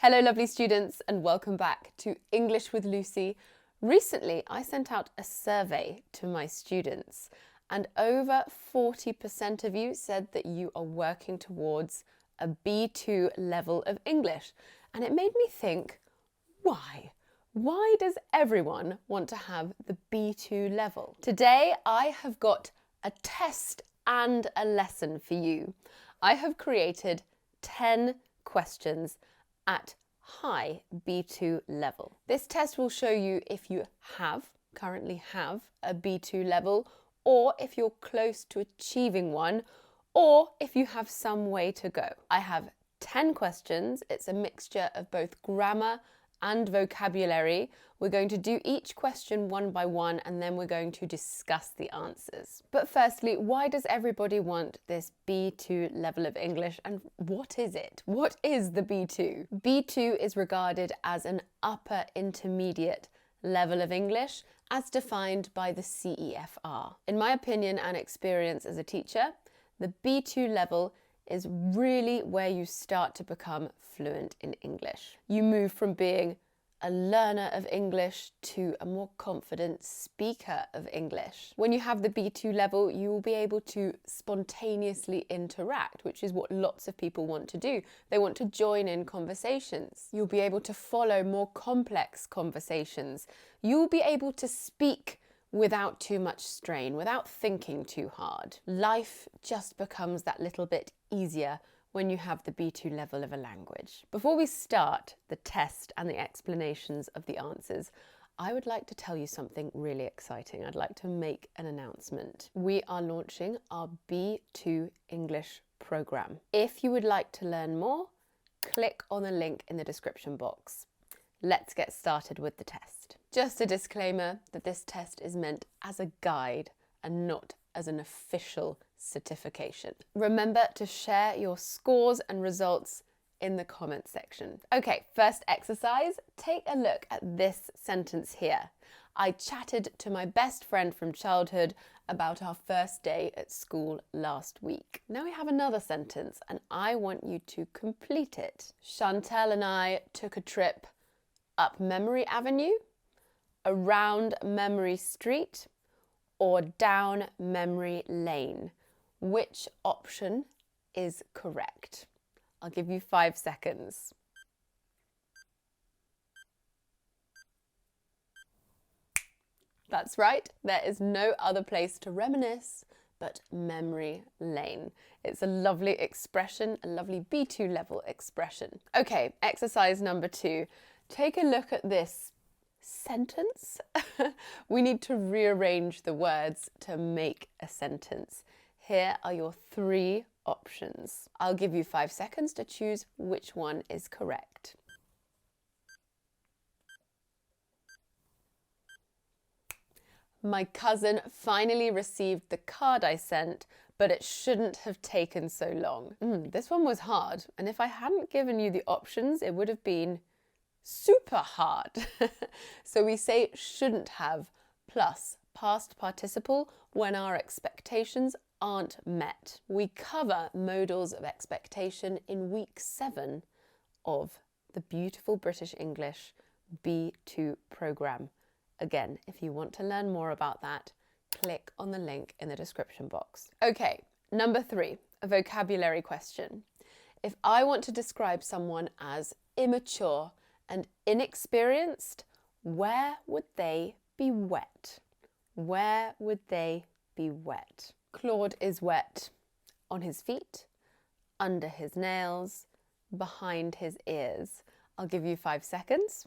Hello lovely students and welcome back to English with Lucy. Recently I sent out a survey to my students and over 40% of you said that you are working towards a B2 level of English, and it made me think, why? Why does everyone want to have the B2 level? Today I have got a test and a lesson for you. I have created 10 questions at high B2 level. This test will show you if you currently have a B2 level, or if you're close to achieving one, or if you have some way to go. I have 10 questions. It's a mixture of both grammar and vocabulary. We're going to do each question one by one and then we're going to discuss the answers. But firstly, why does everybody want this B2 level of English, and what is it? What is the B2? B2 is regarded as an upper intermediate level of English as defined by the CEFR. In my opinion and experience as a teacher, the B2 level is really where you start to become fluent in English. You move from being a learner of English to a more confident speaker of English. When you have the B2 level, you will be able to spontaneously interact, which is what lots of people want to do. They want to join in conversations. You'll be able to follow more complex conversations. You'll be able to speak without too much strain, without thinking too hard. Life just becomes that little bit easier when you have the B2 level of a language. Before we start the test and the explanations of the answers, I would like to tell you something really exciting. I'd like to make an announcement. We are launching our B2 English program. If you would like to learn more, click on the link in the description box. Let's get started with the test. Just a disclaimer that this test is meant as a guide and not as an official certification. Remember to share your scores and results in the comment section. Okay, first exercise, take a look at this sentence here. I chatted to my best friend from childhood about our first day at school last week. Now we have another sentence and I want you to complete it. Chantal and I took a trip up Memory Avenue, around Memory Street, or down Memory Lane. Which option is correct? I'll give you 5 seconds. That's right, there is no other place to reminisce but Memory Lane. It's a lovely expression, a lovely B2 level expression. Okay, exercise number 2. Take a look at this sentence. We need to rearrange the words to make a sentence. Here are your 3 options. I'll give you 5 seconds to choose which one is correct. My cousin finally received the card I sent, but it shouldn't have taken so long. This one was hard, and if I hadn't given you the options, it would have been super hard. So we say shouldn't have plus past participle when our expectations aren't met. We cover modals of expectation in week 7 of the beautiful British English B2 program. Again, if you want to learn more about that, click on the link in the description box. Okay, number 3, a vocabulary question. If I want to describe someone as immature and inexperienced, where would they be wet? Where would they be wet? Claude is wet on his feet, under his nails, behind his ears. I'll give you 5 seconds.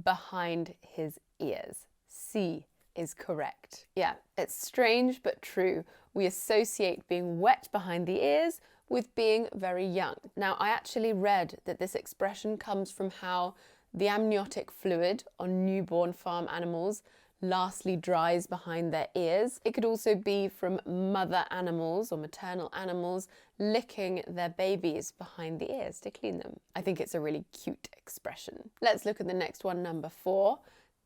Behind his ears. C is correct. Yeah, it's strange but true. We associate being wet behind the ears with being very young. Now, I actually read that this expression comes from how the amniotic fluid on newborn farm animals lastly dries behind their ears. It could also be from mother animals or maternal animals licking their babies behind the ears to clean them. I think it's a really cute expression. Let's look at the next one, number 4.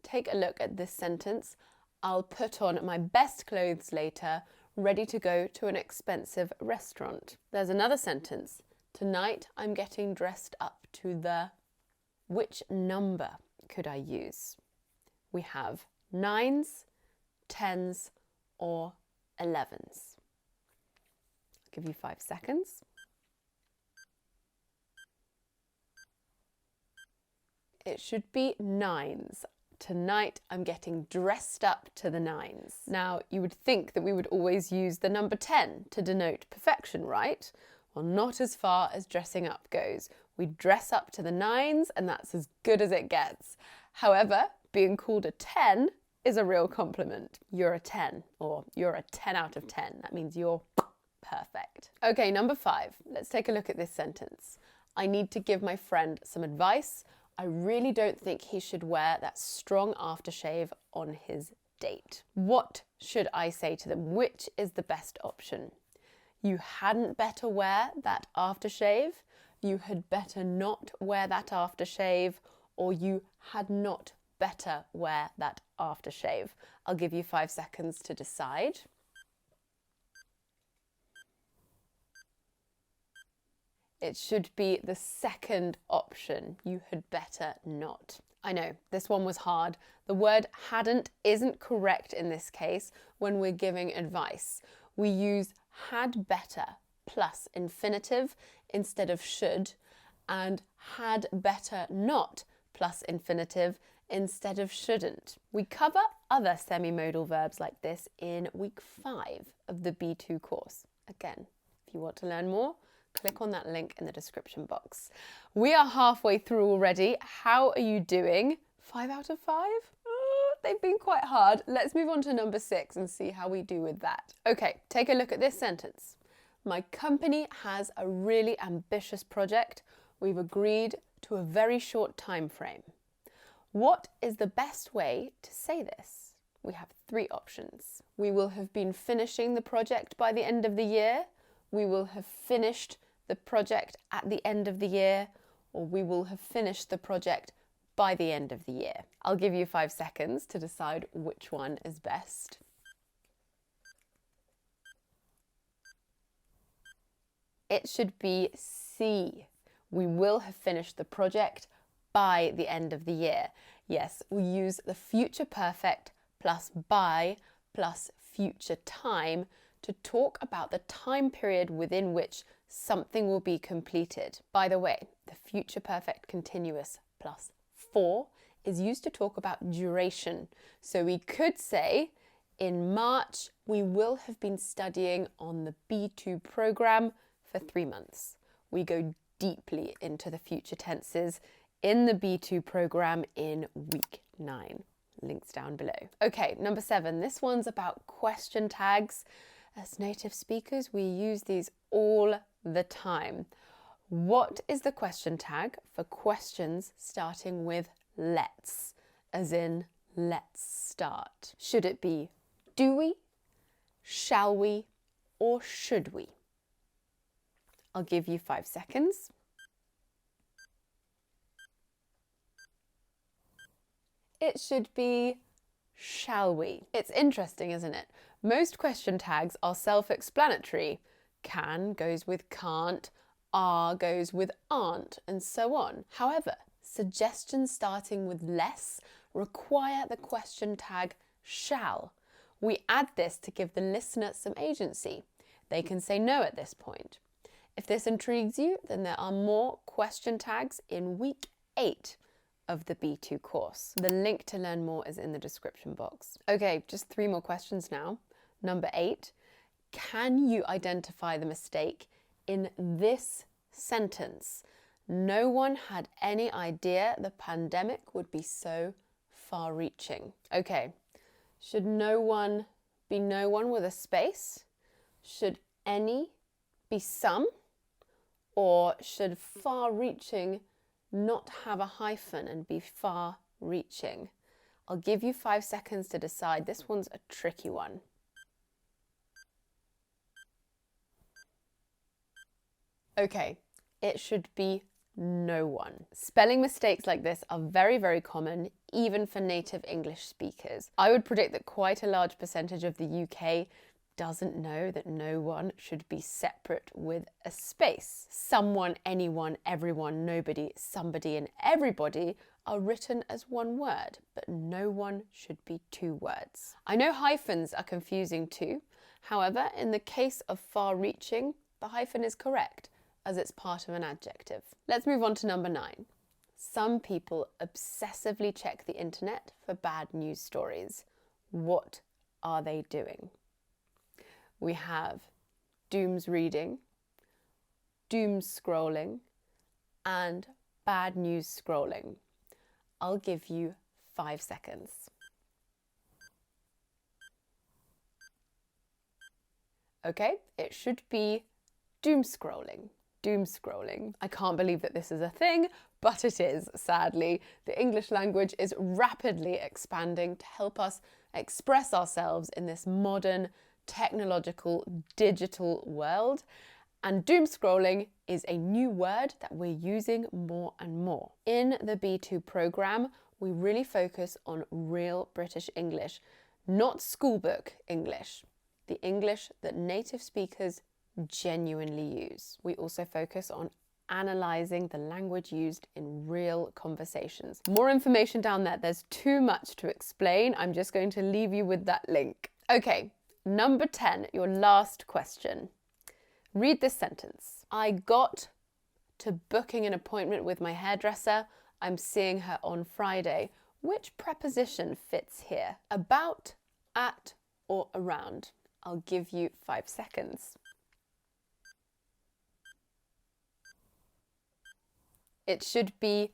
Take a look at this sentence. I'll put on my best clothes later, ready to go to an expensive restaurant. There's another sentence. Tonight I'm getting dressed up to the... Which number could I use? We have 9s, 10s, or 11s. I'll give you 5 seconds. It should be 9s. Tonight I'm getting dressed up to the 9s. Now, you would think that we would always use the number 10 to denote perfection, right? Well, not as far as dressing up goes. We dress up to the 9s and that's as good as it gets. However, being called a 10 is a real compliment. You're a 10, or you're a 10 out of 10. That means you're perfect. Okay, number 5. Let's take a look at this sentence. I need to give my friend some advice. I really don't think he should wear that strong aftershave on his date. What should I say to them? Which is the best option? You hadn't better wear that aftershave, you had better not wear that aftershave, or you had not better wear that aftershave. I'll give you 5 seconds to decide. It should be the second option. You had better not. I know, this one was hard. The word hadn't isn't correct in this case when we're giving advice. We use had better plus infinitive instead of should, and had better not plus infinitive instead of shouldn't. We cover other semi-modal verbs like this in week 5 of the B2 course. Again, if you want to learn more, click on that link in the description box. We are halfway through already. How are you doing? 5 out of 5? Oh, they've been quite hard. Let's move on to number 6 and see how we do with that. Okay, take a look at this sentence. My company has a really ambitious project. We've agreed to a very short time frame. What is the best way to say this? We have 3 options. We will have been finishing the project by the end of the year. We will have finished the project at the end of the year, or we will have finished the project by the end of the year. I'll give you 5 seconds to decide which one is best. It should be C. We will have finished the project by the end of the year. Yes, we use the future perfect plus by plus future time to talk about the time period within which something will be completed. By the way, the future perfect continuous plus for is used to talk about duration. So we could say, in March, we will have been studying on the B2 program for 3 months. We go deeply into the future tenses in the B2 program in week 9. Links down below. Okay, number 7. This one's about question tags. As native speakers, we use these all the time. What is the question tag for questions starting with let's, as in let's start? Should it be do we, shall we, or should we? I'll give you 5 seconds. It should be shall we. It's interesting, isn't it? Most question tags are self-explanatory. Can goes with can't, are goes with aren't, and so on. However, suggestions starting with less require the question tag shall. We add this to give the listener some agency. They can say no at this point. If this intrigues you, then there are more question tags in week 8 of the B2 course. The link to learn more is in the description box. Okay, just 3 more questions now. Number 8, can you identify the mistake in this sentence? No one had any idea the pandemic would be so far-reaching. Okay, should no one be no one with a space? Should any be some? Or should far-reaching not have a hyphen and be far-reaching? I'll give you 5 seconds to decide. This one's a tricky one. Okay, it should be no one. Spelling mistakes like this are very, very common, even for native English speakers. I would predict that quite a large percentage of the UK doesn't know that no one should be separate with a space. Someone, anyone, everyone, nobody, somebody, and everybody are written as one word, but no one should be two words. I know hyphens are confusing too. However, in the case of far-reaching, the hyphen is correct, as it's part of an adjective. Let's move on to number 9. Some people obsessively check the internet for bad news stories. What are they doing? We have dooms reading, doom scrolling, and bad news scrolling. I'll give you 5 seconds. Okay, it should be doom scrolling. Doom scrolling. I can't believe that this is a thing, but it is, sadly. The English language is rapidly expanding to help us express ourselves in this modern, technological, digital world. And doom scrolling is a new word that we're using more and more. In the B2 program, we really focus on real British English, not schoolbook English, the English that native speakers genuinely use. We also focus on analysing the language used in real conversations. More information down there. There's too much to explain. I'm just going to leave you with that link. Okay, number 10, your last question. Read this sentence. I got to booking an appointment with my hairdresser. I'm seeing her on Friday. Which preposition fits here? About, at, or around? I'll give you 5 seconds. It should be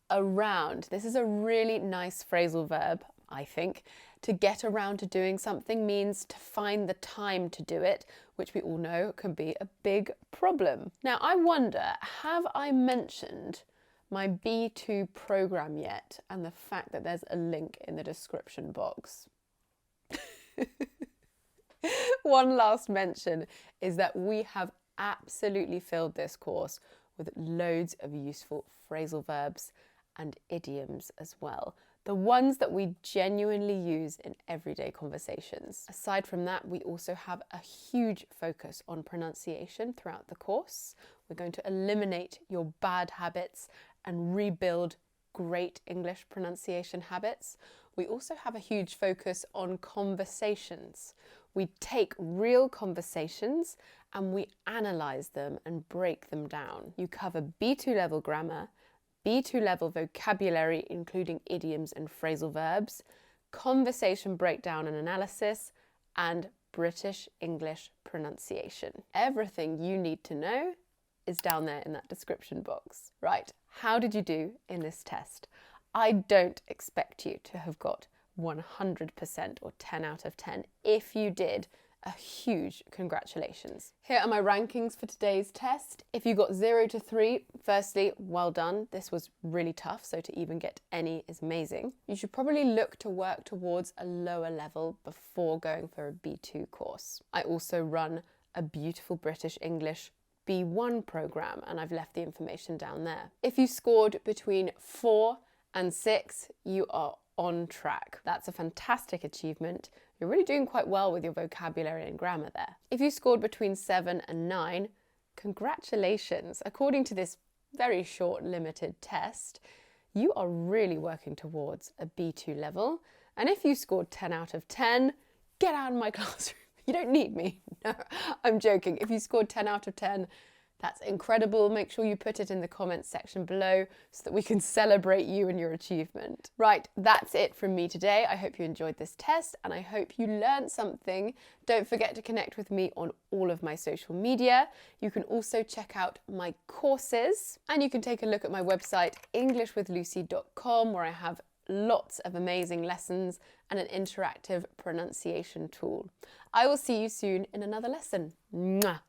around. This is a really nice phrasal verb, I think. To get around to doing something means to find the time to do it, which we all know can be a big problem. Now, I wonder, have I mentioned my B2 program yet and the fact that there's a link in the description box? One last mention is that we have absolutely filled this course with loads of useful phrasal verbs and idioms as well. The ones that we genuinely use in everyday conversations. Aside from that, we also have a huge focus on pronunciation throughout the course. We're going to eliminate your bad habits and rebuild great English pronunciation habits. We also have a huge focus on conversations. We take real conversations and we analyse them and break them down. You cover B2 level grammar, B2 level vocabulary, including idioms and phrasal verbs, conversation breakdown and analysis, and British English pronunciation. Everything you need to know is down there in that description box. Right, how did you do in this test? I don't expect you to have got 100% or 10 out of 10. If you did, a huge congratulations. Here are my rankings for today's test. If you got 0 to 3, firstly, well done. This was really tough, so to even get any is amazing. You should probably look to work towards a lower level before going for a B2 course. I also run a beautiful British English B1 program, and I've left the information down there. If you scored between 4 and 6, you are on track. That's a fantastic achievement. You're really doing quite well with your vocabulary and grammar there. If you scored between 7 and 9, congratulations. According to this very short, limited test, you are really working towards a B2 level. And if you scored 10 out of 10, get out of my classroom. You don't need me. No, I'm joking. If you scored 10 out of 10, that's incredible. Make sure you put it in the comments section below so that we can celebrate you and your achievement. Right, that's it from me today. I hope you enjoyed this test and I hope you learned something. Don't forget to connect with me on all of my social media. You can also check out my courses and you can take a look at my website englishwithlucy.com, where I have lots of amazing lessons and an interactive pronunciation tool. I will see you soon in another lesson. Mwah!